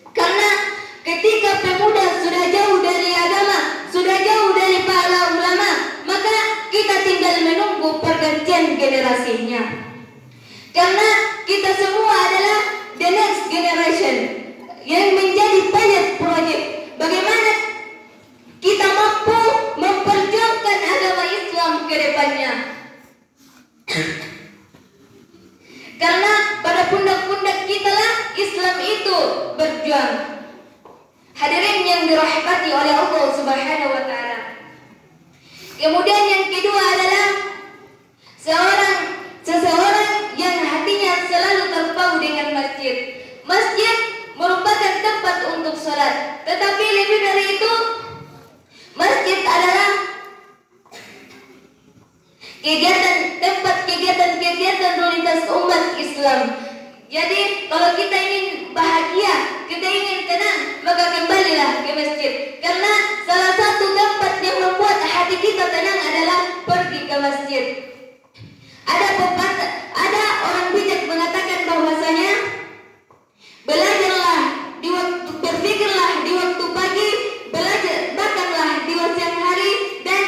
Karena ketika pemuda sudah jauh dari agama, generasinya. Karena kita semua adalah the next generation yang menjadi pilot project. Bagaimana kita mampu memperjuangkan agama Islam ke depannya. Karena pada pundak-pundak kita lah Islam itu berjuang. Hadirin yang dirahmati oleh Allah Subhanahu wa taala. Kemudian yang kedua adalah seseorang yang hatinya selalu terpaut dengan masjid. Masjid merupakan tempat untuk sholat, tetapi lebih dari itu, masjid adalah tempat kegiatan rutinitas umat Islam. Jadi kalau kita ingin bahagia, kita ingin tenang, maka kembalilah ke masjid. Karena salah satu tempat yang membuat hati kita tenang adalah pergi ke masjid. Ada orang bijak mengatakan bahwasanya berpikirlah di waktu pagi, makanlah di siang hari, dan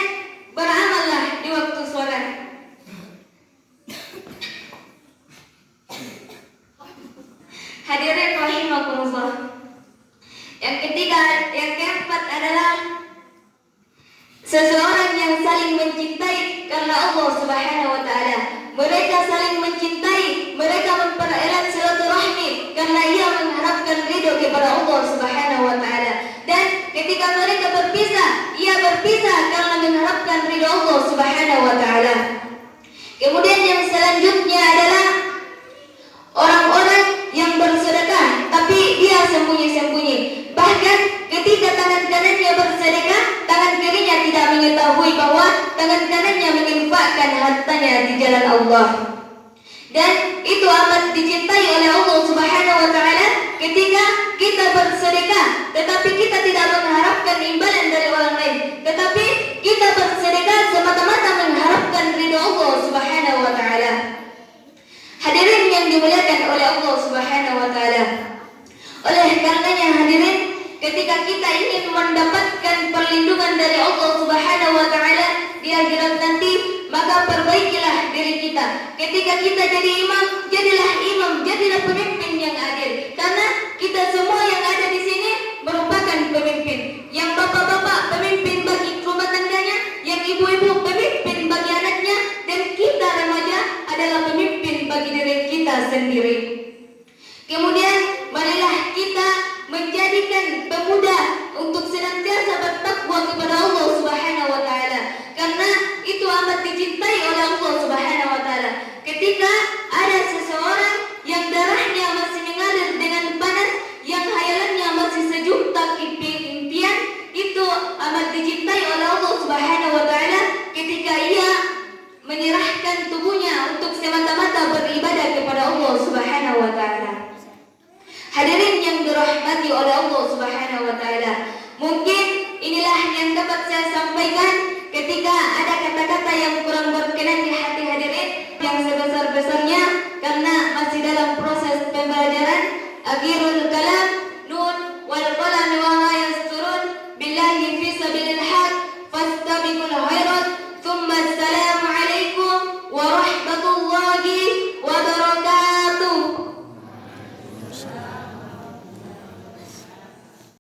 beramallah di waktu sore. Hadirin rahimakumullah. Yang keempat adalah seseorang yang saling mencintai karena Allah Subhanahu wa taala. Mereka saling mencintai, mereka mempererat silaturahmi karena ia mengharapkan ridho kepada Allah Subhanahu wa taala. Dan ketika mereka berpisah, ia berpisah karena mengharapkan ridho Allah Subhanahu wa taala. Kemudian yang selanjutnya adalah orang-orang yang bersedekah tapi dia sembunyi-sembunyi. Bahkan ketika tangan kanannya bersedekah, tangan kirinya tidak mengetahui bahwa tangan kanannya menginfakkan hartanya di jalan Allah. Dan itu amat dicintai oleh Allah Subhanahu wa taala ketika kita bersedekah, tetapi kita tidak mengharapkan imbalan dari orang lain, tetapi kita bersedekah semata-mata mengharapkan ridho Allah Subhanahu wa taala. Hadirin yang dimuliakan oleh Allah Subhanahu wa taala. Oleh karenanya hadirin, ketika kita ingin mendapatkan perlindungan dari Allah Subhanahu wa taala di akhirat nanti, maka perbaikilah diri kita. Ketika kita jadi imam, jadilah pemimpin yang adil. Karena kita semua yang ada di sini merupakan pemimpin. Yang bapak-bapak pemimpin bagi rumah tangganya, yang ibu-ibu pemimpin bagi anaknya, dan kita remaja adalah pemimpin bagi diri kita sendiri. Kemudian marilah kita menjadikan pemuda untuk senantiasa bertakwa kepada Allah Subhanahu wa taala, karena itu amat dicintai oleh Allah Subhanahu wa taala. Ketika ada seseorang yang darahnya masih mengalir dengan panas, yang hayalannya masih sejuta impian, itu amat dicintai oleh Allah Subhanahu wa taala ketika ia menyerahkan tubuhnya untuk semata-mata beribadah kepada Allah Subhanahu wa taala. Hadirin yang dirahmati oleh Allah Subhanahu wa taala, mungkin inilah yang dapat saya sampaikan. Ketika ada kata-kata yang kurang berkenan di hati hadirin, yang sebesar-besarnya karena masih dalam proses pembelajaran. Akhirul kalam, nun wal qalam wa ma yasturun, billahi fi sabilil haq, fastabiqul khairat, thumma assalamu alaikum warahmatullahi